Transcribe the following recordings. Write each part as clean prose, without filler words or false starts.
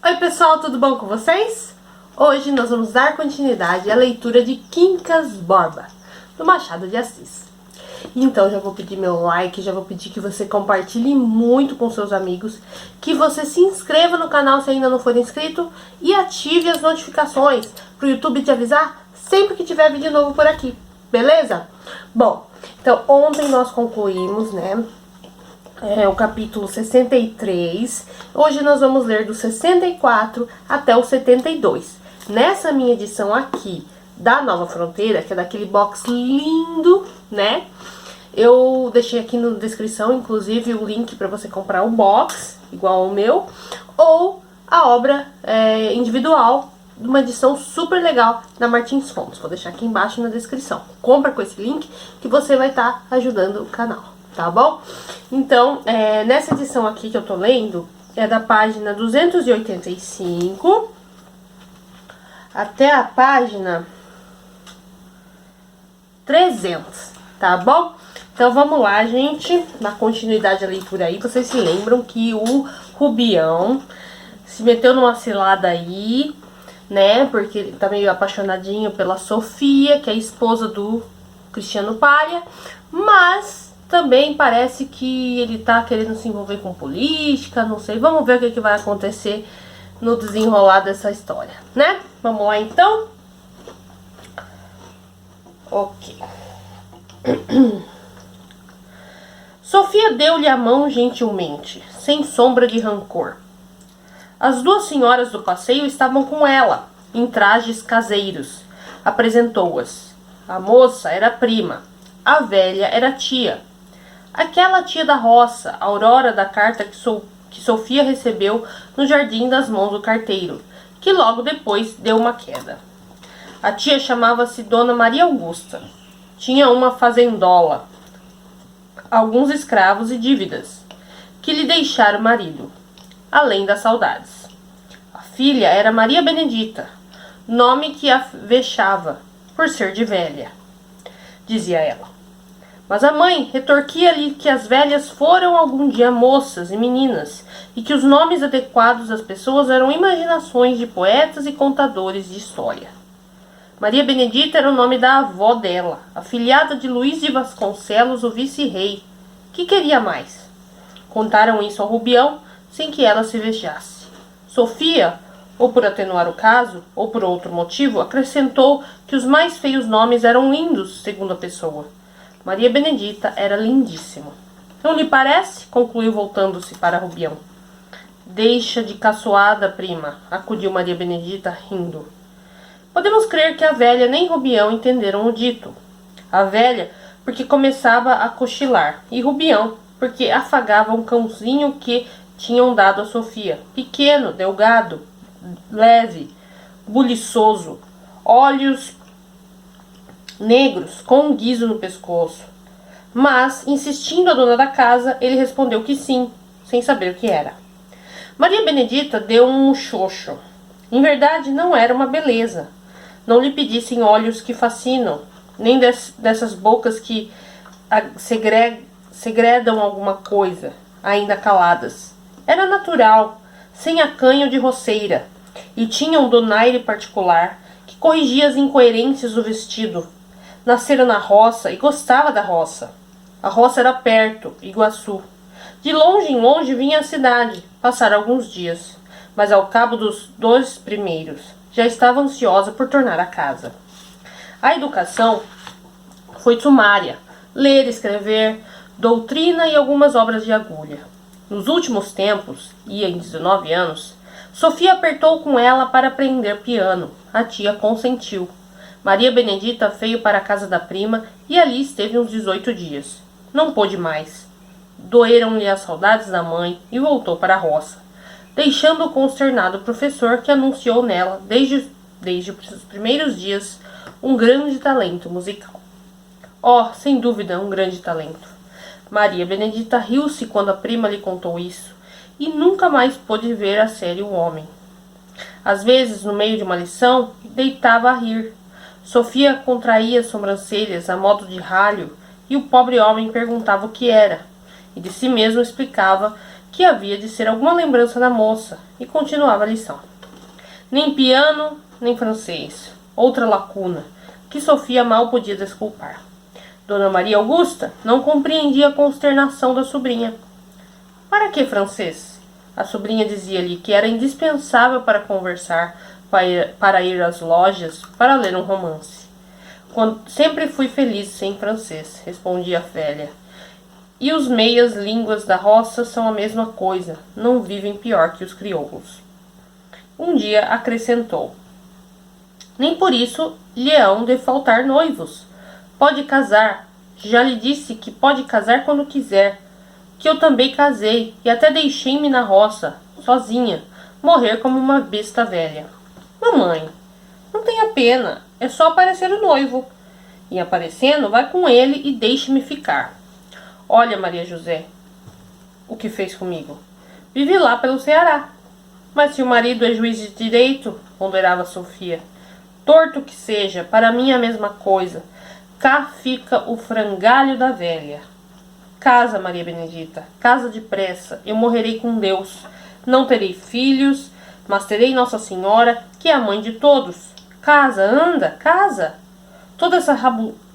Oi pessoal, tudo bom com vocês? Hoje nós vamos dar continuidade à leitura de Quincas Borba, do Machado de Assis. Então já vou pedir meu like, já vou pedir que você compartilhe muito com seus amigos, que você se inscreva no canal se ainda não for inscrito e ative as notificações para o YouTube te avisar sempre que tiver vídeo novo por aqui, beleza? Bom, então ontem nós concluímos, né, o capítulo 63. Hoje nós vamos ler do 64 até o 72. Nessa minha edição aqui da Nova Fronteira, que é daquele box lindo, né? Eu deixei aqui na descrição, inclusive, o link para você comprar o box, igual ao meu, ou a obra individual, de uma edição super legal da Martins Fontes. Vou deixar aqui embaixo na descrição. Compra com esse link que você vai estar ajudando o canal. Tá bom? Então, nessa edição aqui que eu tô lendo, é da página 285 até a página 300, tá bom? Então, vamos lá, gente, na continuidade da leitura aí, vocês se lembram que o Rubião se meteu numa cilada aí, né, porque ele tá meio apaixonadinho pela Sofia, que é a esposa do Cristiano Pária, mas também parece que ele tá querendo se envolver com política, não sei. Vamos ver o que vai acontecer no desenrolar dessa história, né? Vamos lá, então? Ok. Sofia deu-lhe a mão gentilmente, sem sombra de rancor. As duas senhoras do passeio estavam com ela, em trajes caseiros. Apresentou-as. A moça era prima, a velha era tia. Aquela tia da roça, Aurora, da carta que Sofia recebeu no jardim das mãos do carteiro, que logo depois deu uma queda. A tia chamava-se Dona Maria Augusta. Tinha uma fazendola, alguns escravos e dívidas, que lhe deixara o marido, além das saudades. A filha era Maria Benedita, nome que a vexava, por ser de velha, dizia ela. Mas a mãe retorquia-lhe que as velhas foram algum dia moças e meninas, e que os nomes adequados às pessoas eram imaginações de poetas e contadores de história. Maria Benedita era o nome da avó dela, afilhada de Luís de Vasconcelos, o vice-rei. Que queria mais? Contaram isso ao Rubião, sem que ela se vexasse. Sofia, ou por atenuar o caso, ou por outro motivo, acrescentou que os mais feios nomes eram lindos, segundo a pessoa. Maria Benedita era lindíssima. Não lhe parece? Concluiu voltando-se para Rubião. Deixa de caçoada, prima, acudiu Maria Benedita, rindo. Podemos crer que a velha nem Rubião entenderam o dito. A velha, porque começava a cochilar, e Rubião, porque afagava um cãozinho que tinham dado a Sofia, pequeno, delgado, leve, buliçoso, olhos negros, com um guizo no pescoço. Mas, insistindo a dona da casa, ele respondeu que sim, sem saber o que era. Maria Benedita deu um muxoxo. Em verdade, não era uma beleza. Não lhe pedissem olhos que fascinam, nem dessas bocas que segredam alguma coisa, ainda caladas. Era natural, sem acanho de roceira, e tinha um donaire particular que corrigia as incoerências do vestido. Nascera na roça e gostava da roça. A roça era perto, Iguaçu. De longe em longe vinha a cidade, passar alguns dias, mas ao cabo dos 2 primeiros, já estava ansiosa por tornar a casa. A educação foi sumária, ler, escrever, doutrina e algumas obras de agulha. Nos últimos tempos, ia em 19 anos, Sofia apertou com ela para aprender piano. A tia consentiu. Maria Benedita veio para a casa da prima e ali esteve uns 18 dias. Não pôde mais. Doeram-lhe as saudades da mãe e voltou para a roça, deixando o consternado professor que anunciou nela, desde os primeiros dias, um grande talento musical. Oh, sem dúvida, um grande talento. Maria Benedita riu-se quando a prima lhe contou isso e nunca mais pôde ver a sério o homem. Às vezes, no meio de uma lição, deitava a rir. Sofia contraía as sobrancelhas a modo de ralho e o pobre homem perguntava o que era, e de si mesmo explicava que havia de ser alguma lembrança da moça, e continuava a lição. Nem piano, nem francês. Outra lacuna, que Sofia mal podia desculpar. Dona Maria Augusta não compreendia a consternação da sobrinha. Para que francês? A sobrinha dizia-lhe que era indispensável para conversar, para ir às lojas, para ler um romance. Sempre fui feliz sem francês, respondia a velha. E os meias línguas da roça são a mesma coisa, não vivem pior que os crioulos. Um dia acrescentou: nem por isso lhe hão de faltar noivos. Pode casar. Já lhe disse que pode casar quando quiser. Que eu também casei e até deixei-me na roça, sozinha, morrer como uma besta velha. Mamãe, não tenha pena, é só aparecer o noivo. E aparecendo, vai com ele e deixe-me ficar. Olha, Maria José, o que fez comigo. Vive lá pelo Ceará. Mas se o marido é juiz de direito, ponderava Sofia. Torto que seja, para mim é a mesma coisa. Cá fica o frangalho da velha. Casa, Maria Benedita, casa depressa, eu morrerei com Deus. Não terei filhos, mas terei Nossa Senhora, que é a mãe de todos. Casa, anda, casa. Toda essa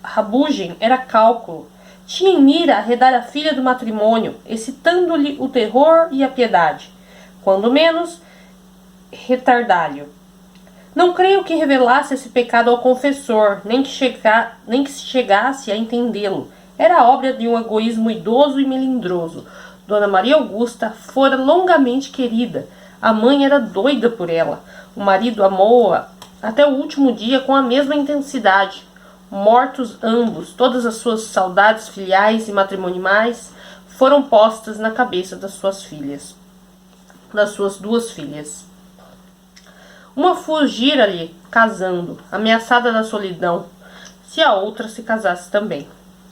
rabugem era cálculo. Tinha em mira arredar a filha do matrimônio, excitando-lhe o terror e a piedade. Quando menos, retardalho. Não creio que revelasse esse pecado ao confessor, nem que se chegasse a entendê-lo. Era obra de um egoísmo idoso e melindroso. Dona Maria Augusta fora longamente querida. A mãe era doida por ela. O marido amou-a até o último dia com a mesma intensidade. Mortos ambos, todas as suas saudades filiais e matrimoniais foram postas na cabeça das suas filhas, das suas duas filhas. Uma fugira-lhe casando, ameaçada da solidão, se a outra se casasse também.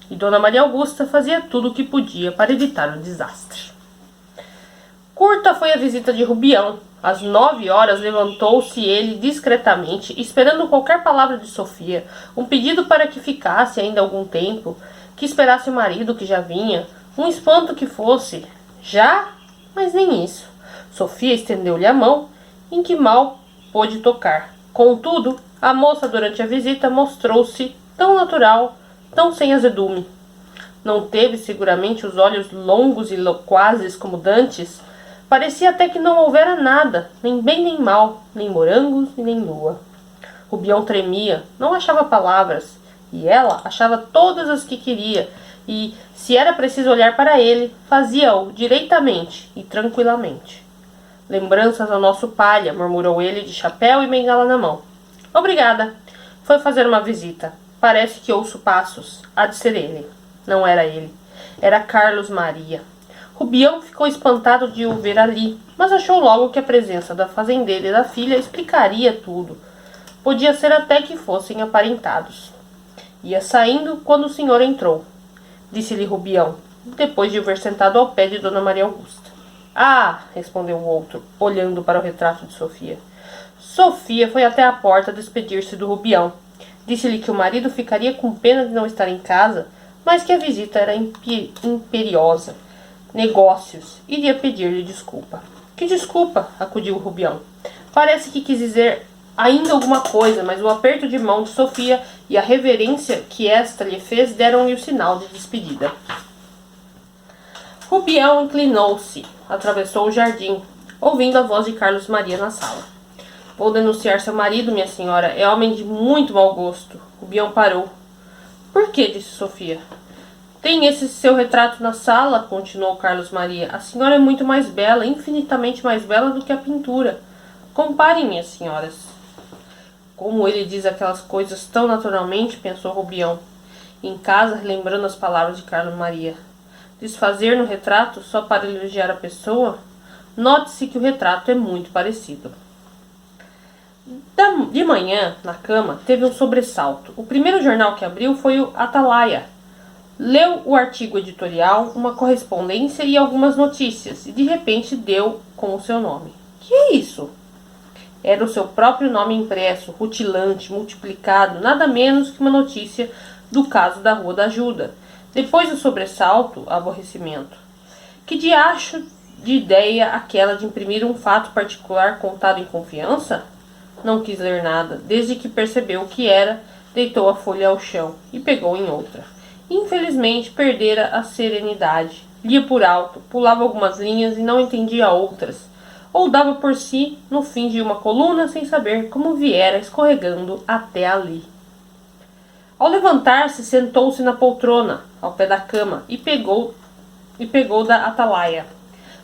E Dona Maria Augusta fazia tudo o que podia para evitar o desastre. Curta foi a visita de Rubião. Às 9 horas levantou-se ele discretamente, esperando qualquer palavra de Sofia, um pedido para que ficasse ainda algum tempo, que esperasse o marido que já vinha, um espanto que fosse. Já? Mas nem isso. Sofia estendeu-lhe a mão, em que mal pôde tocar. Contudo, a moça durante a visita mostrou-se tão natural, tão sem azedume. Não teve seguramente os olhos longos e loquazes como dantes. Parecia até que não houvera nada, nem bem nem mal, nem morangos e nem lua. Rubião tremia, não achava palavras, e ela achava todas as que queria, e, se era preciso olhar para ele, fazia-o direitamente e tranquilamente. Lembranças ao nosso palha, murmurou ele de chapéu e bengala na mão. Obrigada. Foi fazer uma visita. Parece que ouço passos. Há de ser ele. Não era ele. Era Carlos Maria. Rubião ficou espantado de o ver ali, mas achou logo que a presença da fazendeira e da filha explicaria tudo. Podia ser até que fossem aparentados. Ia saindo quando o senhor entrou, disse-lhe Rubião, depois de o ver sentado ao pé de Dona Maria Augusta. Ah, respondeu o outro, olhando para o retrato de Sofia. Sofia foi até a porta despedir-se do Rubião. Disse-lhe que o marido ficaria com pena de não estar em casa, mas que a visita era imperiosa. Negócios. Iria pedir-lhe desculpa. Que desculpa? Acudiu o Rubião. Parece que quis dizer ainda alguma coisa, mas o aperto de mão de Sofia e a reverência que esta lhe fez deram-lhe o sinal de despedida. Rubião inclinou-se, atravessou o jardim, ouvindo a voz de Carlos Maria na sala. Vou denunciar seu marido, minha senhora. É homem de muito mau gosto. Rubião parou. Por que? Disse Sofia. Tem esse seu retrato na sala, continuou Carlos Maria. A senhora é muito mais bela, infinitamente mais bela do que a pintura. Comparem, minhas senhoras. Como ele diz aquelas coisas tão naturalmente, pensou Rubião, em casa, relembrando as palavras de Carlos Maria. Desfazer no retrato só para elogiar a pessoa? Note-se que o retrato é muito parecido. De manhã, na cama, teve um sobressalto. O primeiro jornal que abriu foi o Atalaia. Leu o artigo editorial, uma correspondência e algumas notícias, e de repente deu com o seu nome. Que é isso? Era o seu próprio nome impresso, rutilante, multiplicado, nada menos que uma notícia do caso da Rua da Ajuda. Depois do sobressalto, aborrecimento. Que diacho de ideia aquela de imprimir um fato particular contado em confiança? Não quis ler nada, desde que percebeu o que era, deitou a folha ao chão e pegou em outra. Infelizmente, perdera a serenidade. Lia por alto, pulava algumas linhas e não entendia outras, ou dava por si no fim de uma coluna sem saber como viera escorregando até ali. Ao levantar-se, sentou-se na poltrona, ao pé da cama, e pegou da atalaia.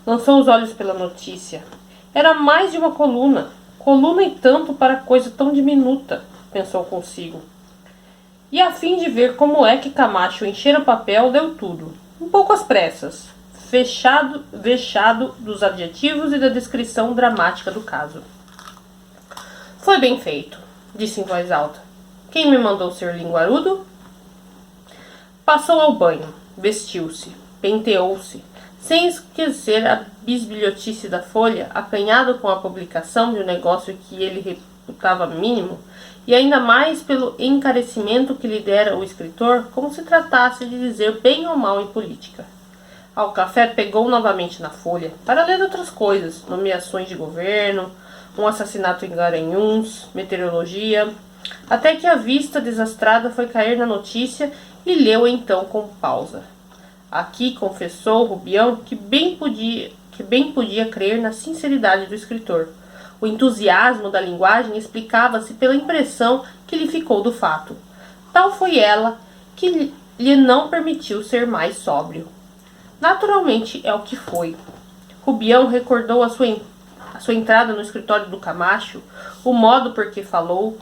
Lançou os olhos pela notícia. Era mais de uma coluna. Coluna e tanto para coisa tão diminuta, pensou consigo. E a fim de ver como é que Camacho enchera o papel, leu tudo, um pouco às pressas, vexado dos adjetivos e da descrição dramática do caso. Foi bem feito, disse em voz alta. Quem me mandou ser linguarudo? Passou ao banho, vestiu-se, penteou-se, sem esquecer a bisbilhotice da folha, acanhado com a publicação de um negócio que ele reputava mínimo, e ainda mais pelo encarecimento que lhe dera o escritor, como se tratasse de dizer bem ou mal em política. Ao café pegou novamente na folha, para ler outras coisas, nomeações de governo, um assassinato em Garanhuns, meteorologia, até que a vista desastrada foi cair na notícia e leu então com pausa. Aqui confessou Rubião que bem podia crer na sinceridade do escritor. O entusiasmo da linguagem explicava-se pela impressão que lhe ficou do fato. Tal foi ela que lhe não permitiu ser mais sóbrio. Naturalmente é o que foi. Rubião recordou a sua entrada no escritório do Camacho, o modo por que falou,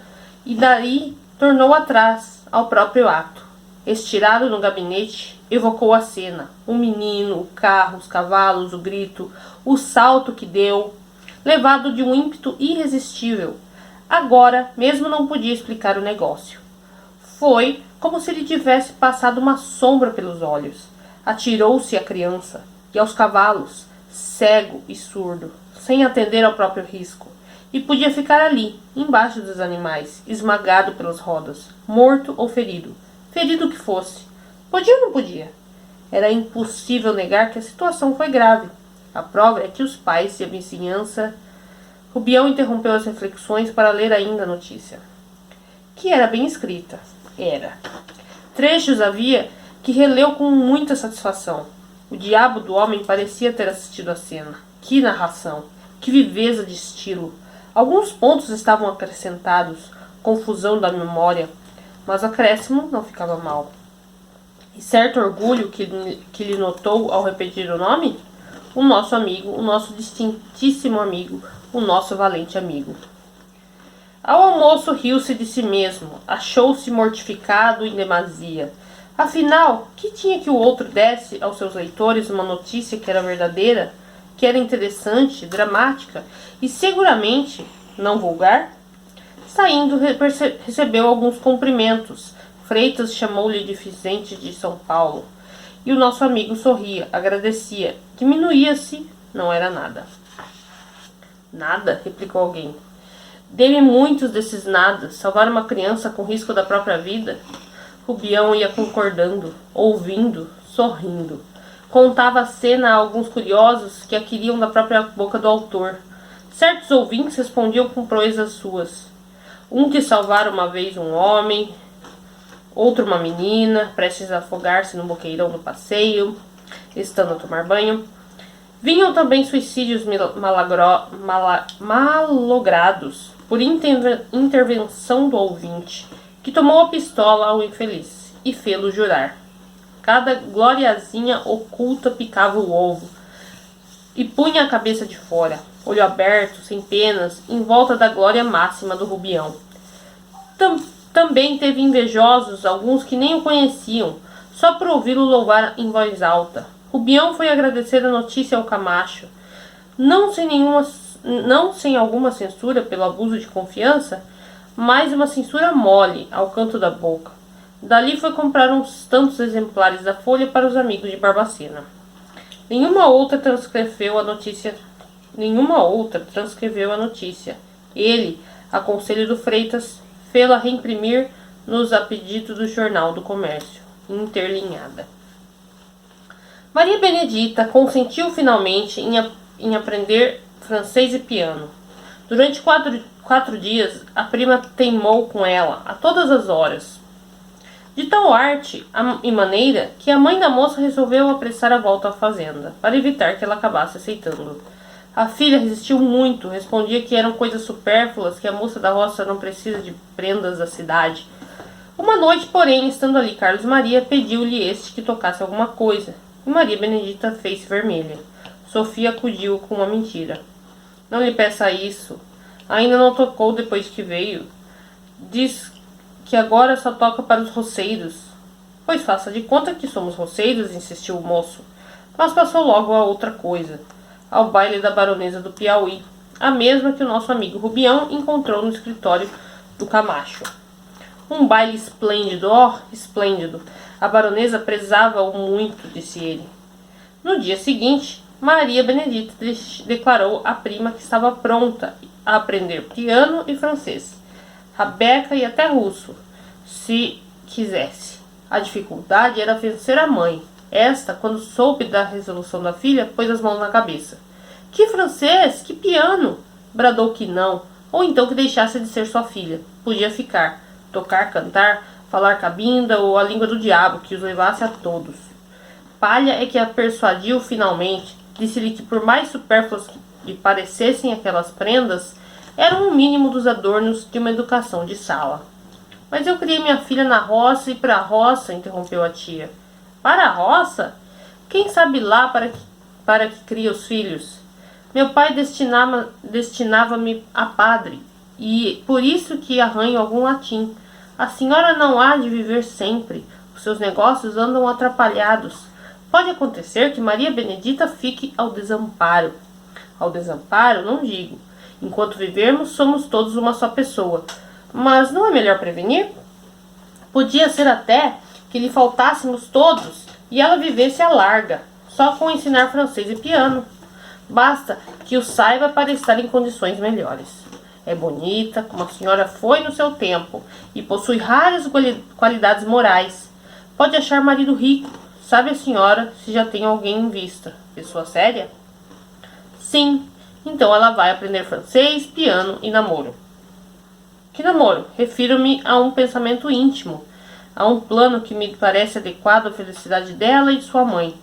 e daí tornou atrás ao próprio ato. Estirado no gabinete, evocou a cena, o menino, o carro, os cavalos, o grito, o salto que deu, levado de um ímpeto irresistível. Agora mesmo não podia explicar o negócio. Foi como se lhe tivesse passado uma sombra pelos olhos. Atirou-se à criança e aos cavalos, cego e surdo, sem atender ao próprio risco. E podia ficar ali, embaixo dos animais, esmagado pelas rodas, morto ou ferido. Ferido que fosse. Podia ou não podia? Era impossível negar que a situação foi grave. A prova é que os pais e a vizinhança... Rubião interrompeu as reflexões para ler ainda a notícia. Que era bem escrita. Era. Trechos havia que releu com muita satisfação. O diabo do homem parecia ter assistido a cena. Que narração! Que viveza de estilo! Alguns pontos estavam acrescentados, confusão da memória, mas o acréscimo não ficava mal. E certo orgulho que lhe notou ao repetir o nome? O nosso amigo, o nosso distintíssimo amigo, o nosso valente amigo. Ao almoço riu-se de si mesmo, achou-se mortificado em demasia. Afinal, que tinha que o outro desse aos seus leitores uma notícia que era verdadeira, que era interessante, dramática e seguramente não vulgar? Saindo, recebeu alguns cumprimentos. Freitas chamou-lhe de Vicente de São Paulo. E o nosso amigo sorria, agradecia. Diminuía-se, não era nada. Nada? Replicou alguém. Dê-me muitos desses nadas. Salvar uma criança com risco da própria vida? Rubião ia concordando, ouvindo, sorrindo. Contava a cena a alguns curiosos que a queriam da própria boca do autor. Certos ouvintes respondiam com proezas suas. Um que salvara uma vez um homem, outro uma menina, prestes a afogar-se no boqueirão do passeio, estando a tomar banho. Vinham também suicídios malogrados por intervenção do ouvinte, que tomou a pistola ao infeliz e fê-lo jurar. Cada gloriazinha oculta picava o ovo e punha a cabeça de fora, olho aberto, sem penas, em volta da glória máxima do Rubião. Também teve invejosos, alguns que nem o conheciam, só por ouvi-lo louvar em voz alta. Rubião foi agradecer a notícia ao Camacho, não sem alguma censura pelo abuso de confiança, mas uma censura mole ao canto da boca. Dali foi comprar uns tantos exemplares da Folha para os amigos de Barbacena. Nenhuma outra transcreveu a notícia. Ele, a conselho do Freitas, fê-la reimprimir nos a pedido do Jornal do Comércio, interlinhada. Maria Benedita consentiu finalmente em aprender francês e piano. Durante quatro dias, a prima teimou com ela a todas as horas, de tal arte e maneira que a mãe da moça resolveu apressar a volta à fazenda, para evitar que ela acabasse aceitando. A filha resistiu muito, respondia que eram coisas supérfluas, que a moça da roça não precisa de prendas da cidade. Uma noite, porém, estando ali Carlos Maria, pediu-lhe este que tocasse alguma coisa, e Maria Benedita fez-se vermelha. Sofia acudiu com uma mentira. Não lhe peça isso. Ainda não tocou depois que veio. Diz que agora só toca para os roceiros. Pois faça de conta que somos roceiros, insistiu o moço. Mas passou logo a outra coisa, ao baile da baronesa do Piauí, a mesma que o nosso amigo Rubião encontrou no escritório do Camacho. Um baile esplêndido, esplêndido. A baronesa prezava-o muito, disse ele. No dia seguinte, Maria Benedita declarou à prima que estava pronta a aprender piano e francês, rabeca e até russo, se quisesse. A dificuldade era vencer a mãe. Esta, quando soube da resolução da filha, pôs as mãos na cabeça. Que francês? Que piano? Bradou que não, ou então que deixasse de ser sua filha. Podia ficar, tocar, cantar, falar cabinda ou a língua do diabo, que os levasse a todos. Palha é que a persuadiu finalmente. Disse-lhe que por mais supérfluas que lhe parecessem aquelas prendas, eram o mínimo dos adornos de uma educação de sala. Mas eu criei minha filha na roça e para a roça, interrompeu a tia. Para a roça? Quem sabe lá para que cria os filhos? Meu pai destinava-me a padre, e por isso que arranho algum latim. A senhora não há de viver sempre. Os seus negócios andam atrapalhados. Pode acontecer que Maria Benedita fique ao desamparo. Ao desamparo, não digo. Enquanto vivermos, somos todos uma só pessoa. Mas não é melhor prevenir? Podia ser até que lhe faltássemos todos e ela vivesse à larga, só com ensinar francês e piano. Basta que o saiba para estar em condições melhores. É bonita, como a senhora foi no seu tempo, e possui raras qualidades morais. Pode achar marido rico. Sabe a senhora se já tem alguém em vista? Pessoa séria? Sim. Então ela vai aprender francês, piano e namoro. Que namoro? Refiro-me a um pensamento íntimo, a um plano que me parece adequado à felicidade dela e de sua mãe,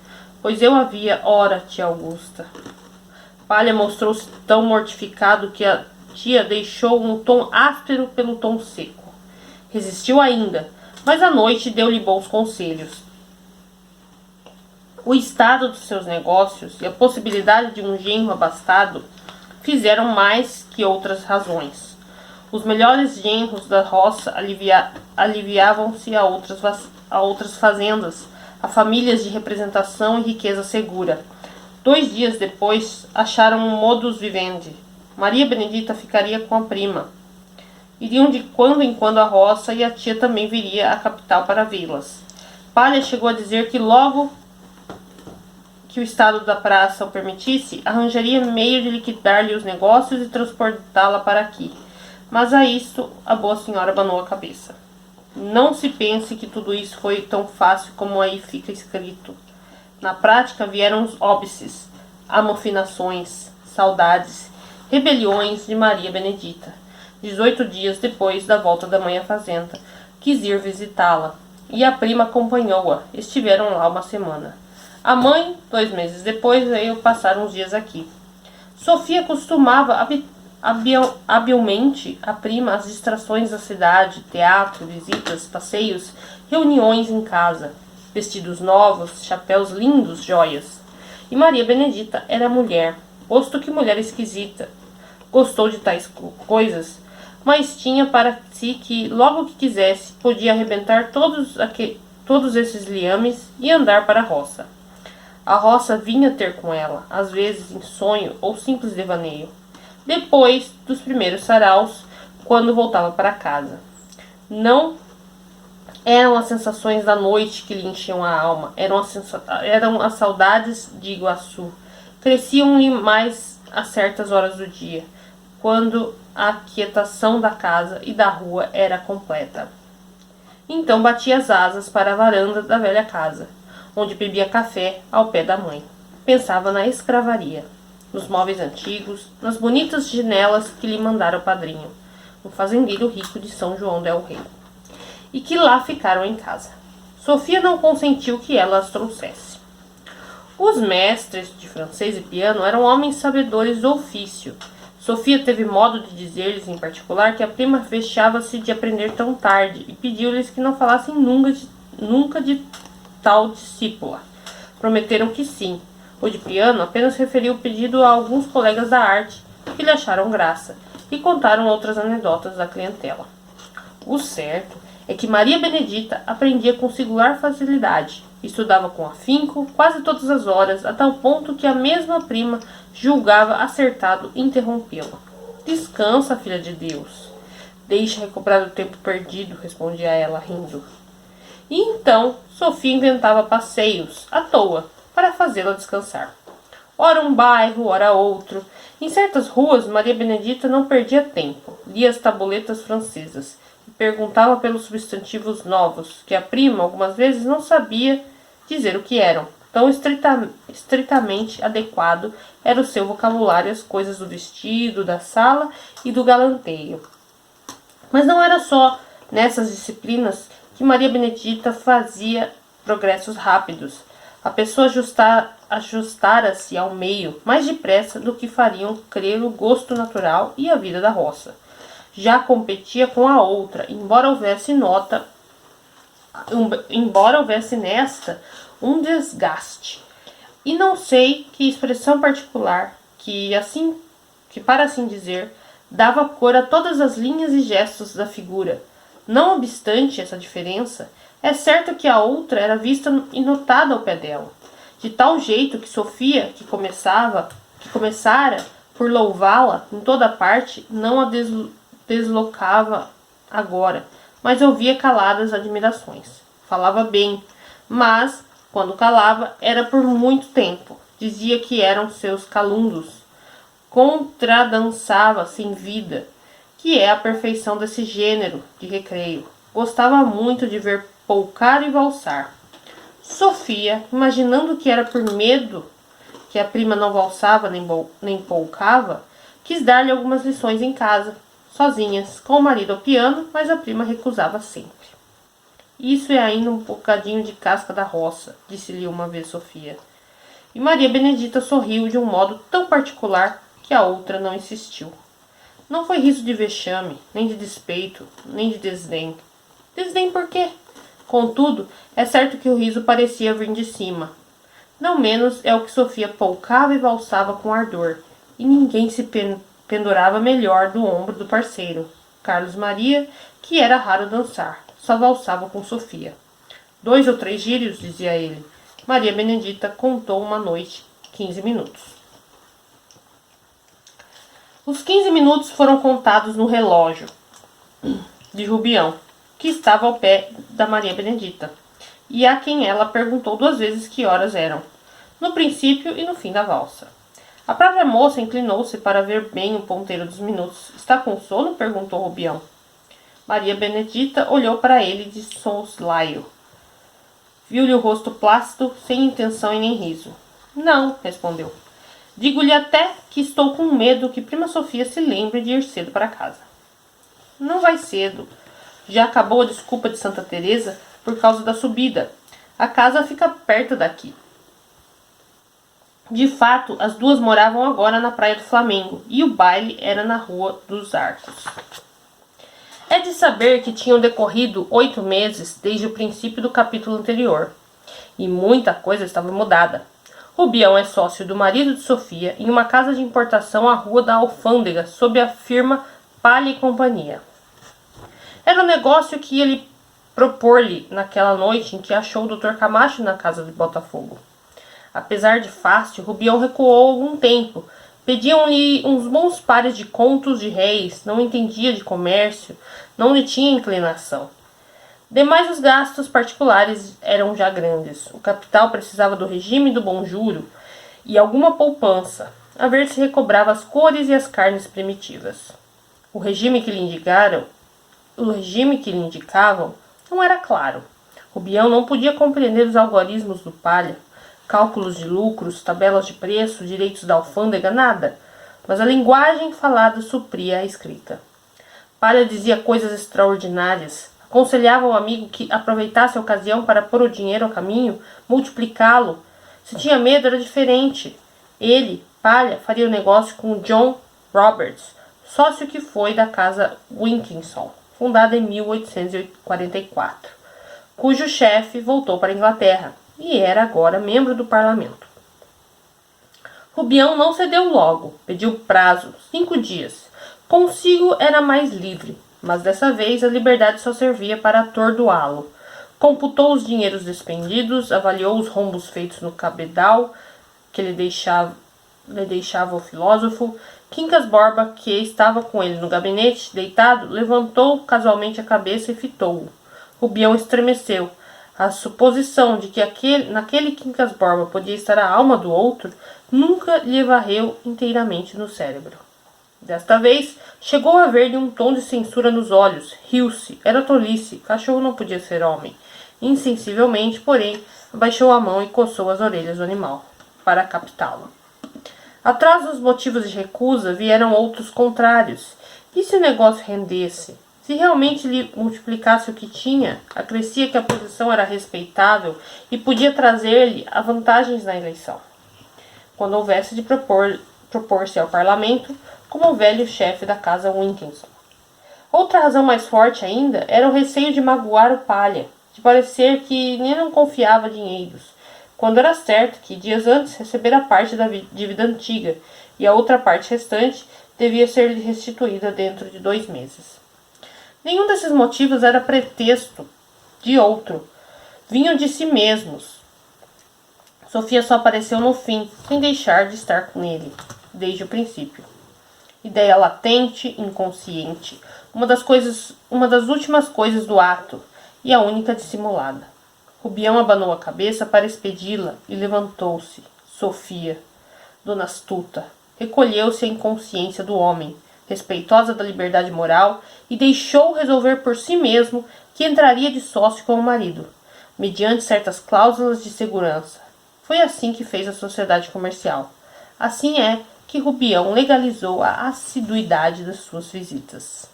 pois eu havia, ora, tia Augusta. Palha mostrou-se tão mortificado que a tia deixou um tom áspero pelo tom seco. Resistiu ainda, mas à noite deu-lhe bons conselhos. O estado dos seus negócios e a possibilidade de um genro abastado fizeram mais que outras razões. Os melhores genros da roça aliviavam-se a outras fazendas, a famílias de representação e riqueza segura. 2 dias depois, acharam um modus vivendi. Maria Benedita ficaria com a prima. Iriam de quando em quando à roça e a tia também viria à capital para vê-las. Palha chegou a dizer que logo que o estado da praça o permitisse, arranjaria meio de liquidar-lhe os negócios e transportá-la para aqui. Mas a isto a boa senhora abanou a cabeça. Não se pense que tudo isso foi tão fácil como aí fica escrito. Na prática vieram os óbices, amofinações, saudades, rebeliões de Maria Benedita. 18 dias depois da volta da mãe à fazenda, quis ir visitá-la, e a prima acompanhou-a. Estiveram lá uma semana. A mãe, 2 meses depois, veio passar uns dias aqui. Sofia costumava habilmente a prima as distrações da cidade, teatro, visitas, passeios, reuniões em casa, vestidos novos, chapéus lindos, joias. E Maria Benedita era mulher, posto que mulher esquisita. Gostou de tais coisas, mas tinha para si que, logo que quisesse, podia arrebentar todos esses liames e andar para a roça. A roça vinha ter com ela, às vezes em sonho ou simples devaneio, depois dos primeiros saraus, quando voltava para casa. Não eram as sensações da noite que lhe enchiam a alma, eram as saudades de Iguaçu. Cresciam-lhe mais a certas horas do dia, quando a quietação da casa e da rua era completa. Então batia as asas para a varanda da velha casa, onde bebia café ao pé da mãe. Pensava na escravaria, nos móveis antigos, nas bonitas janelas que lhe mandara o padrinho, um fazendeiro rico de São João del Rei, e que lá ficaram em casa. Sofia não consentiu que ela as trouxesse. Os mestres de francês e piano eram homens sabedores do ofício. Sofia teve modo de dizer-lhes em particular que a prima vexava-se de aprender tão tarde e pediu-lhes que não falassem nunca de tal discípula. Prometeram que sim. O de piano apenas referiu o pedido a alguns colegas da arte que lhe acharam graça e contaram outras anedotas da clientela. O certo é que Maria Benedita aprendia com singular facilidade. Estudava com afinco quase todas as horas, a tal ponto que a mesma prima julgava acertado interrompê-la. Descansa, filha de Deus. Deixa recobrar o tempo perdido, respondia ela, rindo. E então Sofia inventava passeios, à toa, para fazê-la descansar. Ora um bairro, ora outro. Em certas ruas, Maria Benedita não perdia tempo. Lia as tabuletas francesas e perguntava pelos substantivos novos, que a prima, algumas vezes, não sabia dizer o que eram. Tão estritamente adequado era o seu vocabulário às coisas do vestido, da sala e do galanteio. Mas não era só nessas disciplinas que Maria Benedita fazia progressos rápidos. A pessoa ajustara-se ao meio mais depressa do que fariam crer o gosto natural e a vida da roça. Já competia com a outra, embora houvesse nesta um desgaste. E não sei que expressão particular que para assim dizer, dava cor a todas as linhas e gestos da figura. Não obstante essa diferença, é certo que a outra era vista e notada ao pé dela, de tal jeito que Sofia, que começara por louvá-la em toda parte, não a deslocava agora, mas ouvia caladas admirações. Falava bem, mas, quando calava, era por muito tempo. Dizia que eram seus calundos. Contradançava sem vida, que é a perfeição desse gênero de recreio. Gostava muito de ver polcar e valsar. Sofia, imaginando que era por medo que a prima não valsava nem polcava, quis dar-lhe algumas lições em casa, sozinhas, com o marido ao piano, mas a prima recusava sempre. Isso é ainda um bocadinho de casca da roça, disse-lhe uma vez Sofia. E Maria Benedita sorriu de um modo tão particular que a outra não insistiu. Não foi riso de vexame, nem de despeito, nem de desdém. Desdém por quê? Contudo, é certo que o riso parecia vir de cima. Não menos é o que Sofia polcava e valsava com ardor, e ninguém se pendurava melhor do ombro do parceiro. Carlos Maria, que era raro dançar, só valsava com Sofia. 2 ou 3 gírios, dizia ele. Maria Benedita contou uma noite 15 minutos. Os 15 minutos foram contados no relógio de Rubião, que estava ao pé da Maria Benedita, e a quem ela perguntou 2 vezes que horas eram, no princípio e no fim da valsa. A própria moça inclinou-se para ver bem o ponteiro dos minutos. Está com sono? Perguntou Rubião. Maria Benedita olhou para ele de soslaio. Viu-lhe o rosto plácido, sem intenção e nem riso. Não, respondeu. Digo-lhe até que estou com medo que prima Sofia se lembre de ir cedo para casa. Não vai cedo. Já acabou a desculpa de Santa Teresa por causa da subida. A casa fica perto daqui. De fato, as duas moravam agora na Praia do Flamengo e o baile era na Rua dos Arcos. É de saber que tinham decorrido 8 meses desde o princípio do capítulo anterior, e muita coisa estava mudada. Rubião é sócio do marido de Sofia em uma casa de importação à Rua da Alfândega, sob a firma Palha e Companhia. Era um negócio que ia lhe propor-lhe naquela noite em que achou o Dr. Camacho na casa de Botafogo. Apesar de fácil, Rubião recuou algum tempo. Pediam-lhe uns bons pares de contos de réis, não entendia de comércio, não lhe tinha inclinação. Demais, os gastos particulares eram já grandes. O capital precisava do regime do bom juro e alguma poupança, a ver se recobrava as cores e as carnes primitivas. O regime que lhe indicavam não era claro. Rubião não podia compreender os algoritmos do Palha, cálculos de lucros, tabelas de preço, direitos da alfândega, nada. Mas a linguagem falada supria a escrita. Palha dizia coisas extraordinárias. Aconselhava ao amigo que aproveitasse a ocasião para pôr o dinheiro a caminho, multiplicá-lo. Se tinha medo, era diferente. Ele, Palha, faria o negócio com John Roberts, sócio que foi da casa Wilkinson, fundada em 1844, cujo chefe voltou para a Inglaterra e era agora membro do parlamento. Rubião não cedeu logo, pediu prazo, 5 dias. Consigo era mais livre, mas dessa vez a liberdade só servia para atordoá-lo. Computou os dinheiros despendidos, avaliou os rombos feitos no cabedal que lhe deixava o filósofo. Quincas Borba, que estava com ele no gabinete, deitado, levantou casualmente a cabeça e fitou-o. Rubião estremeceu. A suposição de que naquele Quincas Borba podia estar a alma do outro nunca lhe varreu inteiramente no cérebro. Desta vez, chegou a ver-lhe um tom de censura nos olhos. Riu-se. Era tolice. Cachorro não podia ser homem. Insensivelmente, porém, abaixou a mão e coçou as orelhas do animal, para captá-lo. Atrás dos motivos de recusa vieram outros contrários. E se o negócio rendesse? Se realmente lhe multiplicasse o que tinha, acrescia que a posição era respeitável e podia trazer-lhe vantagens na eleição, quando houvesse de propor-se ao parlamento como o velho chefe da casa Wilkinson. Outra razão mais forte ainda era o receio de magoar o Palha, de parecer que nem não confiava dinheiros, quando era certo que dias antes recebera parte da dívida antiga e a outra parte restante devia ser-lhe restituída dentro de 2 meses. Nenhum desses motivos era pretexto de outro. Vinham de si mesmos. Sofia só apareceu no fim, sem deixar de estar com ele, desde o princípio. Ideia latente, inconsciente, uma das últimas coisas do ato, e a única dissimulada. Rubião abanou a cabeça para expedi-la e levantou-se. Sofia, dona astuta, recolheu-se à inconsciência do homem, respeitosa da liberdade moral, e deixou resolver por si mesmo que entraria de sócio com o marido, mediante certas cláusulas de segurança. Foi assim que fez a sociedade comercial. Assim é que Rubião legalizou a assiduidade das suas visitas.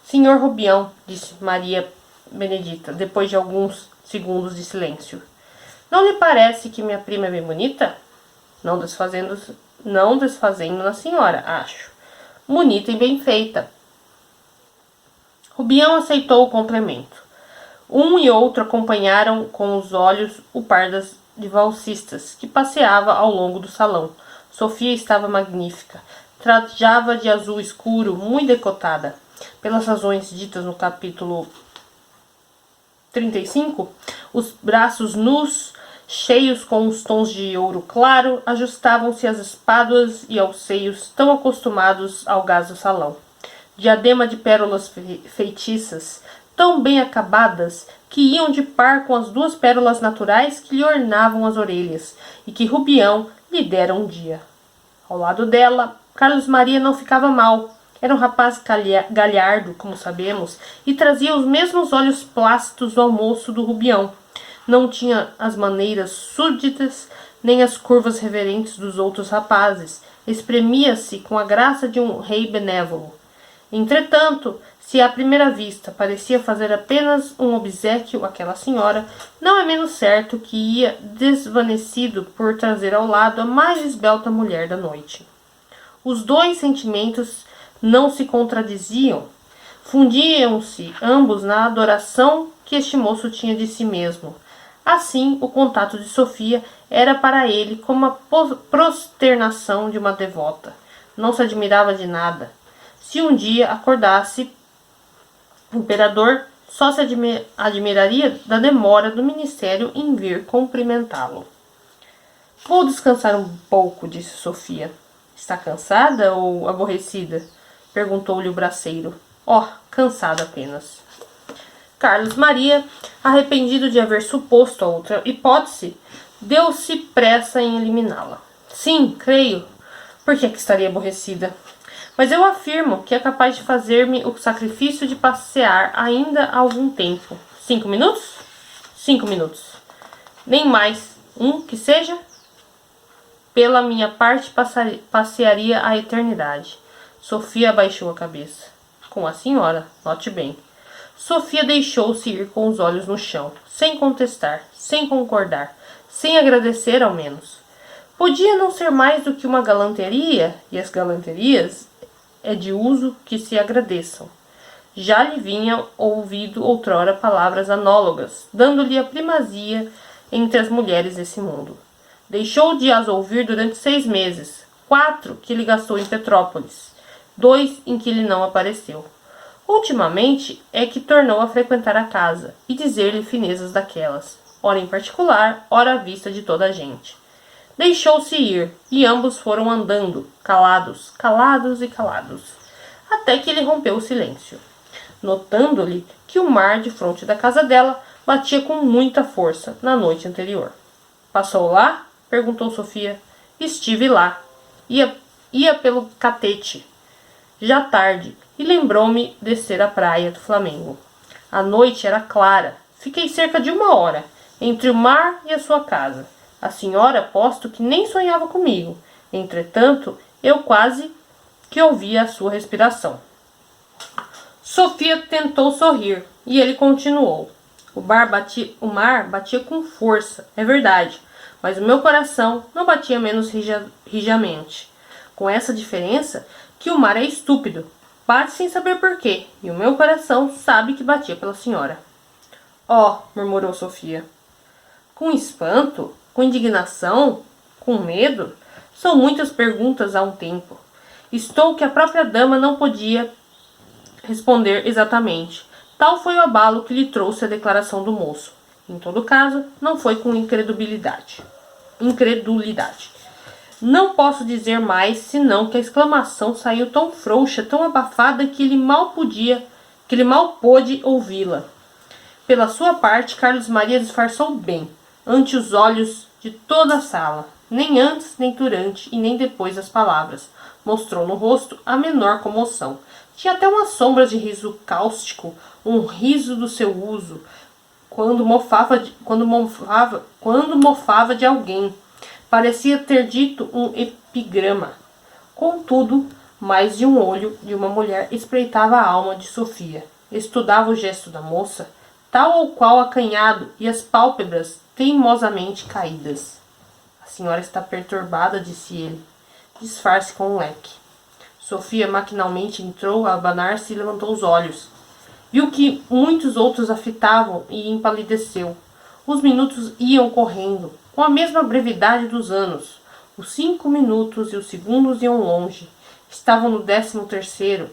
Senhor Rubião, disse Maria Benedita, depois de alguns segundos de silêncio, não lhe parece que minha prima é bem bonita? Não desfazendo na senhora, acho. Bonita e bem feita. Rubião aceitou o complemento. Um e outro acompanharam com os olhos o par de valsistas que passeava ao longo do salão. Sofia estava magnífica. Trajava de azul escuro, muito decotada. Pelas razões ditas no capítulo 35, os braços nus, cheios com os tons de ouro claro, ajustavam-se às espáduas e aos seios tão acostumados ao gás do salão. Diadema de pérolas feitiças, tão bem acabadas, que iam de par com as 2 pérolas naturais que lhe ornavam as orelhas, e que Rubião lhe dera um dia. Ao lado dela, Carlos Maria não ficava mal. Era um rapaz galhardo, como sabemos, e trazia os mesmos olhos plácidos do almoço do Rubião. Não tinha as maneiras súditas, nem as curvas reverentes dos outros rapazes. Espremia-se com a graça de um rei benévolo. Entretanto, se à primeira vista parecia fazer apenas um obséquio àquela senhora, não é menos certo que ia desvanecido por trazer ao lado a mais esbelta mulher da noite. Os 2 sentimentos não se contradiziam, fundiam-se ambos na adoração que este moço tinha de si mesmo. Assim, o contato de Sofia era para ele como a prosternação de uma devota. Não se admirava de nada. Se um dia acordasse, o imperador só se admiraria da demora do ministério em vir cumprimentá-lo. Vou descansar um pouco, disse Sofia. Está cansada ou aborrecida? Perguntou-lhe o braceiro. Cansada apenas. Carlos Maria, arrependido de haver suposto a outra hipótese, deu-se pressa em eliminá-la. Sim, creio. Por que estaria aborrecida? Mas eu afirmo que é capaz de fazer-me o sacrifício de passear ainda há algum tempo. 5 minutos? 5 minutos. Nem mais. Que seja? Pela minha parte, passearia a eternidade. Sofia abaixou a cabeça. Com a senhora, note bem. Sofia deixou-se ir com os olhos no chão, sem contestar, sem concordar, sem agradecer ao menos. Podia não ser mais do que uma galanteria, e as galanterias é de uso que se agradeçam. Já lhe vinha ouvido outrora palavras análogas, dando-lhe a primazia entre as mulheres desse mundo. Deixou de as ouvir durante 6 meses, 4 que ele gastou em Petrópolis, 2 em que ele não apareceu. Ultimamente é que tornou a frequentar a casa e dizer-lhe finezas daquelas, ora em particular, ora à vista de toda a gente. Deixou-se ir, e ambos foram andando, calados, calados e calados, até que ele rompeu o silêncio, notando-lhe que o mar de fronte da casa dela batia com muita força na noite anterior. Passou lá? Perguntou Sofia. Estive lá. Ia pelo catete. Já tarde, e lembrou-me descer a praia do Flamengo. A noite era clara. Fiquei cerca de 1 hora, entre o mar e a sua casa. A senhora, posto que nem sonhava comigo. Entretanto, eu quase que ouvia a sua respiração. Sofia tentou sorrir, e ele continuou. O mar batia com força, é verdade, mas o meu coração não batia menos rijamente. Com essa diferença que o mar é estúpido, bate sem saber porquê, e o meu coração sabe que batia pela senhora. Oh, murmurou Sofia. Com espanto, com indignação, com medo, são muitas perguntas a um tempo. Estou que a própria dama não podia responder exatamente. Tal foi o abalo que lhe trouxe a declaração do moço. Em todo caso, não foi com incredulidade. Não posso dizer mais, senão que a exclamação saiu tão frouxa, tão abafada, que ele mal pôde ouvi-la. Pela sua parte, Carlos Maria disfarçou bem, ante os olhos de toda a sala. Nem antes, nem durante e nem depois das palavras. Mostrou no rosto a menor comoção. Tinha até uma sombra de riso cáustico, um riso do seu uso, quando mofava de alguém. Parecia ter dito um epigrama. Contudo, mais de um olho de uma mulher espreitava a alma de Sofia. Estudava o gesto da moça, tal ou qual acanhado, e as pálpebras teimosamente caídas. A senhora está perturbada, disse ele. Disfarce com um leque. Sofia maquinalmente entrou a abanar-se e levantou os olhos. Viu que muitos outros a fitavam e empalideceu. Os minutos iam correndo, com a mesma brevidade dos anos. Os 5 minutos e os segundos iam longe. Estavam no 13º.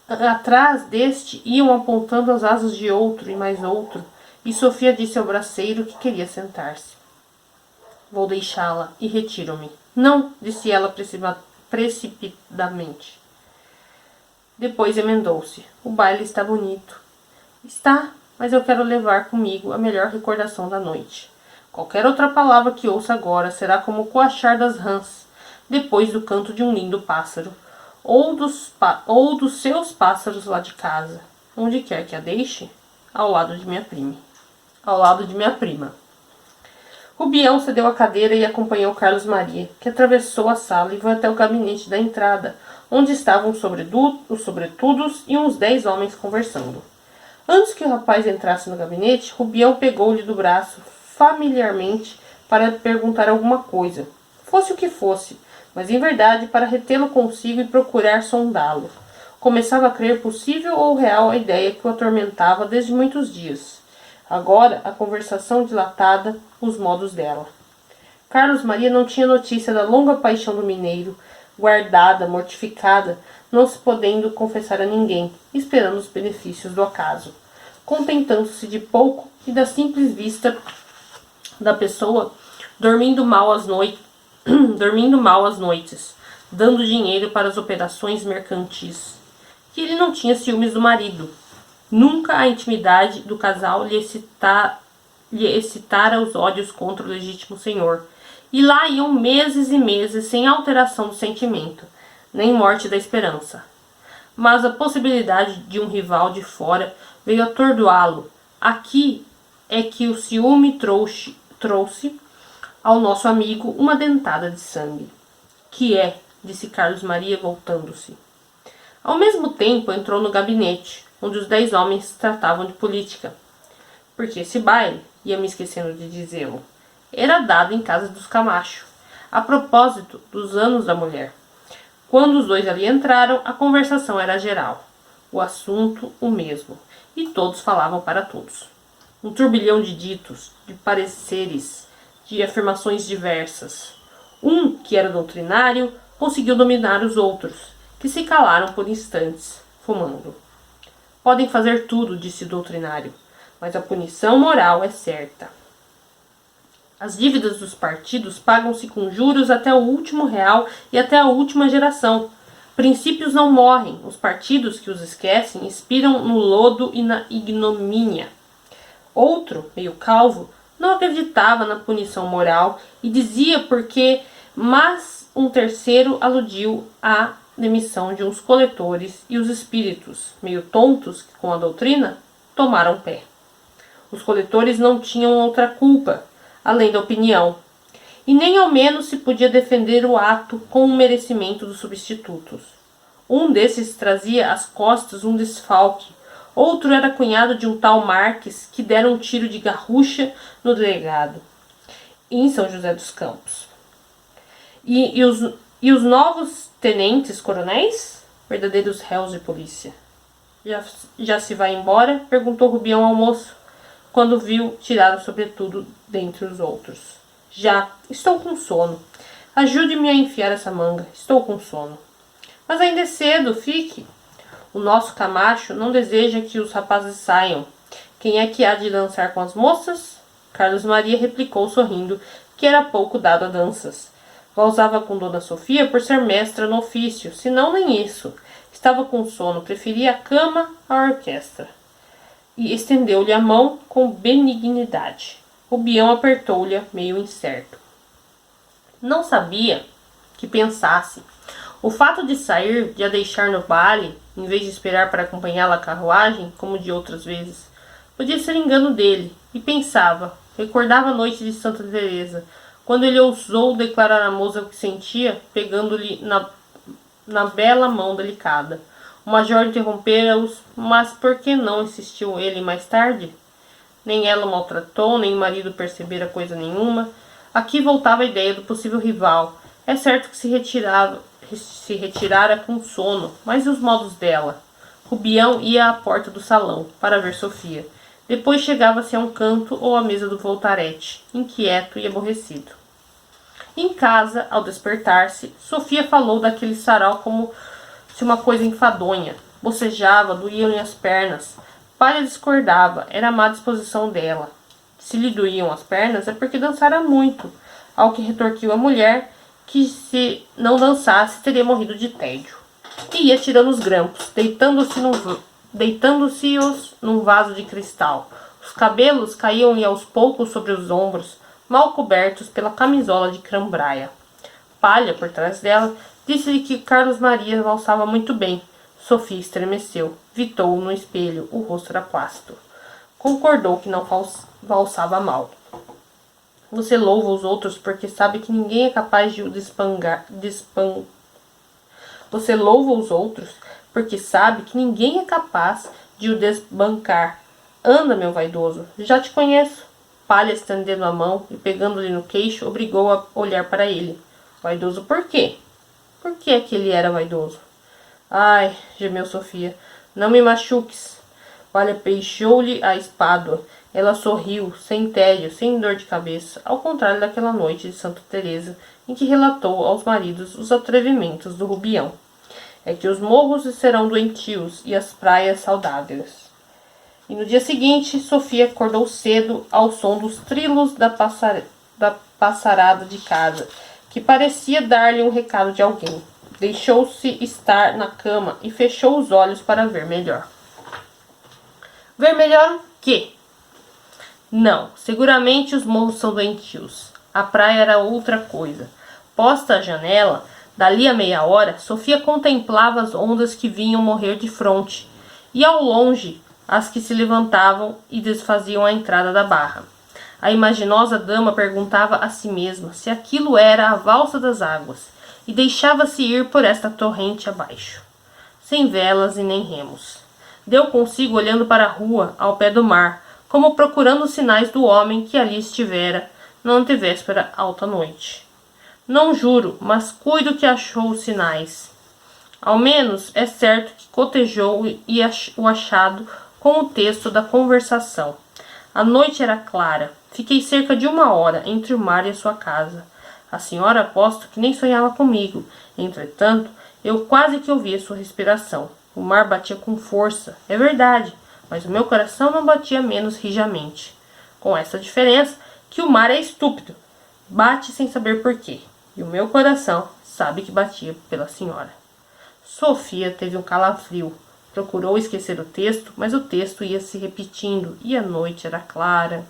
Atrás deste iam apontando as asas de outro e mais outro, e Sofia disse ao braceiro que queria sentar-se. Vou deixá-la e retiro-me. Não, disse ela precipitadamente. Depois emendou-se. O baile está bonito. Está, mas eu quero levar comigo a melhor recordação da noite. Qualquer outra palavra que ouça agora será como o coachar das rãs, depois do canto de um lindo pássaro, ou dos seus pássaros lá de casa, onde quer que a deixe, ao lado de minha prima. Rubião cedeu a cadeira e acompanhou Carlos Maria, que atravessou a sala e foi até o gabinete da entrada, onde estavam os sobretudos e uns 10 homens conversando. Antes que o rapaz entrasse no gabinete, Rubião pegou-lhe do braço familiarmente para perguntar alguma coisa, fosse o que fosse, mas em verdade para retê-lo consigo e procurar sondá-lo. Começava a crer possível ou real a ideia que o atormentava desde muitos dias. Agora, a conversação dilatada, os modos dela. Carlos Maria não tinha notícia da longa paixão do mineiro, guardada, mortificada, não se podendo confessar a ninguém, esperando os benefícios do acaso, contentando-se de pouco e da simples vista da pessoa dormindo mal às noites, dando dinheiro para as operações mercantis. Que ele não tinha ciúmes do marido. Nunca a intimidade do casal lhe excitara os ódios contra o legítimo senhor. E lá iam meses e meses sem alteração do sentimento, nem morte da esperança. Mas a possibilidade de um rival de fora veio atordoá-lo. Aqui é que o ciúme trouxe ao nosso amigo uma dentada de sangue. Que é? Disse Carlos Maria, voltando-se. Ao mesmo tempo entrou no gabinete, onde os 10 homens tratavam de política. Porque esse baile, ia me esquecendo de dizê-lo, era dado em casa dos Camacho, a propósito dos anos da mulher. Quando os dois ali entraram, a conversação era geral, o assunto o mesmo, e todos falavam para todos. Um turbilhão de ditos, de pareceres, de afirmações diversas. Um, que era doutrinário, conseguiu dominar os outros, que se calaram por instantes, fumando. Podem fazer tudo, disse o doutrinário, mas a punição moral é certa. As dívidas dos partidos pagam-se com juros até o último real e até a última geração. Princípios não morrem. Os partidos que os esquecem expiram no lodo e na ignomínia. Outro, meio calvo, não acreditava na punição moral e dizia porque, mas um terceiro aludiu à demissão de uns coletores e os espíritos, meio tontos com a doutrina, tomaram pé. Os coletores não tinham outra culpa, além da opinião, e nem ao menos se podia defender o ato com o merecimento dos substitutos. Um desses trazia às costas um desfalque, outro era cunhado de um tal Marques que dera um tiro de garrucha no delegado, em São José dos Campos. E os novos tenentes coronéis? Verdadeiros réus de polícia. Já se vai embora? Perguntou Rubião ao moço, quando viu tirar o sobretudo dentre os outros. Já, estou com sono. Ajude-me a enfiar essa manga, estou com sono. Mas ainda é cedo, fique. O nosso Camacho não deseja que os rapazes saiam. Quem é que há de dançar com as moças? Carlos Maria replicou sorrindo que era pouco dado a danças. Valsava com Dona Sofia por ser mestra no ofício, senão nem isso. Estava com sono, preferia a cama à orquestra. E estendeu-lhe a mão com benignidade. Rubião apertou-lhe, meio incerto. Não sabia que pensasse. O fato de sair, de a deixar no baile, em vez de esperar para acompanhá-la à carruagem, como de outras vezes, podia ser engano dele, e pensava, recordava a noite de Santa Teresa, quando ele ousou declarar à moça o que sentia, pegando-lhe na bela mão delicada. O major interrompera-os, mas por que não insistiu ele mais tarde? Nem ela o maltratou, nem o marido percebera coisa nenhuma. Aqui voltava a ideia do possível rival. É certo que se retirara com sono, mas e os modos dela? Rubião ia à porta do salão, para ver Sofia. Depois chegava-se a um canto ou à mesa do voltarete, inquieto e aborrecido. Em casa, ao despertar-se, Sofia falou daquele sarau como se uma coisa enfadonha. Bocejava, doíam-lhe as pernas. Palha discordava, era a má disposição dela. Se lhe doíam as pernas é porque dançara muito, ao que retorquiu a mulher que se não dançasse teria morrido de tédio. E ia tirando os grampos, deitando-se-os num vaso de cristal. Os cabelos caíam-lhe aos poucos sobre os ombros, mal cobertos pela camisola de crambraia. Palha, por trás dela, disse-lhe que Carlos Maria valsava muito bem. Sofia estremeceu, vitou-o no espelho, o rosto era plácido. Concordou que não valsava mal. Você louva os outros porque sabe que ninguém é capaz de o Você louva os outros porque sabe que ninguém é capaz de o desbancar. Anda, meu vaidoso, já te conheço. Palha, estendendo a mão e pegando-lhe no queixo, obrigou a olhar para ele. Vaidoso por quê? Por que é que ele era vaidoso? Ai, gemeu Sofia, não me machuques. Palha peixou-lhe a espádua. Ela sorriu, sem tédio, sem dor de cabeça, ao contrário daquela noite de Santa Teresa, em que relatou aos maridos os atrevimentos do Rubião. É que os morros serão doentios e as praias saudáveis. E no dia seguinte, Sofia acordou cedo ao som dos trilos da passarada de casa, que parecia dar-lhe um recado de alguém. Deixou-se estar na cama e fechou os olhos para ver melhor. Ver melhor o quê? Não, seguramente os morros são doentios. A praia era outra coisa. Posta à janela, dali a meia hora, Sofia contemplava as ondas que vinham morrer de fronte. E ao longe, as que se levantavam e desfaziam a entrada da barra. A imaginosa dama perguntava a si mesma se aquilo era a valsa das águas, e deixava-se ir por esta torrente abaixo, sem velas e nem remos. Deu consigo olhando para a rua, ao pé do mar, como procurando sinais do homem que ali estivera na antevéspera alta noite. Não juro, mas cuido que achou os sinais. Ao menos é certo que cotejou o achado com o texto da conversação. A noite era clara. Fiquei cerca de 1 hora entre o mar e a sua casa. A senhora aposto que nem sonhava comigo. Entretanto, eu quase que ouvia sua respiração. O mar batia com força, é verdade, mas o meu coração não batia menos rijamente. Com essa diferença que o mar é estúpido, bate sem saber porquê, e o meu coração sabe que batia pela senhora. Sofia teve um calafrio. Procurou esquecer o texto, mas o texto ia se repetindo e a noite era clara.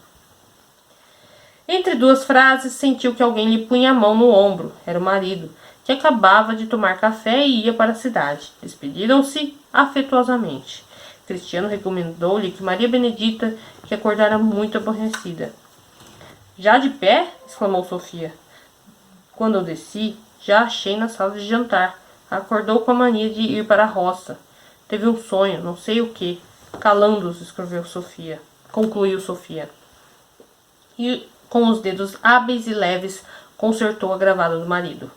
Entre 2 frases, sentiu que alguém lhe punha a mão no ombro. Era o marido, que acabava de tomar café e ia para a cidade. Despediram-se afetuosamente. Cristiano recomendou-lhe que Maria Benedita, que acordara muito aborrecida. Já de pé? Exclamou Sofia. Quando eu desci, já achei na sala de jantar. Acordou com a mania de ir para a roça. Teve um sonho, não sei o que. Calando-os, concluiu Sofia. E com os dedos hábeis e leves, consertou a gravata do marido.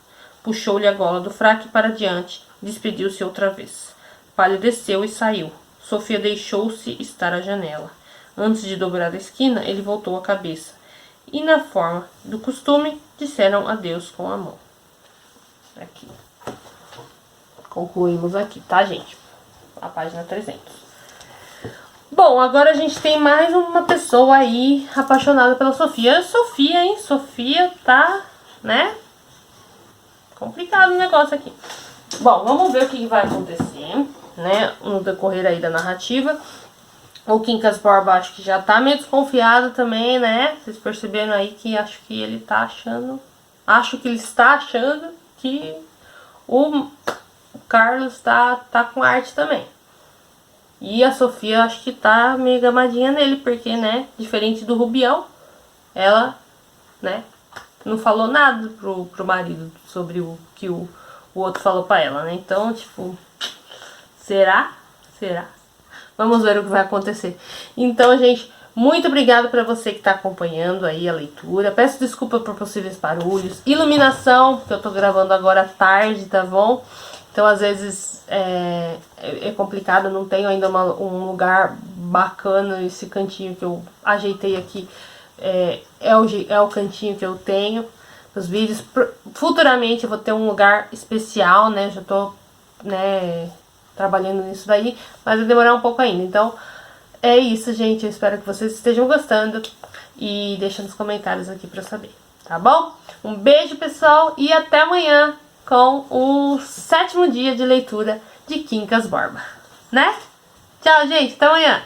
Puxou-lhe a gola do fraque para diante, despediu-se outra vez. Palideceu e saiu. Sofia deixou-se estar à janela. Antes de dobrar a esquina, ele voltou a cabeça. E, na forma do costume, disseram adeus com a mão. Aqui. Concluímos aqui, tá, gente? A página 300. Bom, agora a gente tem mais uma pessoa aí apaixonada pela Sofia. Sofia, hein? Sofia tá, né? Complicado o negócio aqui. Bom, vamos ver o que vai acontecer, né? No decorrer aí da narrativa. O Quincas Borba acho que já tá meio desconfiado também, né? Vocês perceberam aí que acho que ele tá achando... Acho que ele está achando que o Carlos tá com arte também. E a Sofia acho que tá meio gamadinha nele, porque, né, diferente do Rubião, ela, né, não falou nada pro marido sobre o que o outro falou pra ela, né? Então, tipo, será? Vamos ver o que vai acontecer. Então, gente, muito obrigada pra você que tá acompanhando aí a leitura. Peço desculpa por possíveis barulhos. Iluminação, que eu tô gravando agora à tarde, tá bom? Então, às vezes, é complicado, não tenho ainda um lugar bacana. Esse cantinho que eu ajeitei aqui é o cantinho que eu tenho nos vídeos. Futuramente eu vou ter um lugar especial, né? Já tô, né, trabalhando nisso daí, mas vai demorar um pouco ainda. Então, é isso, gente. Eu espero que vocês estejam gostando e deixa nos comentários aqui pra eu saber, tá bom? Um beijo, pessoal, e até amanhã com o 7º dia de leitura de Quincas Borba, né? Tchau, gente, até amanhã!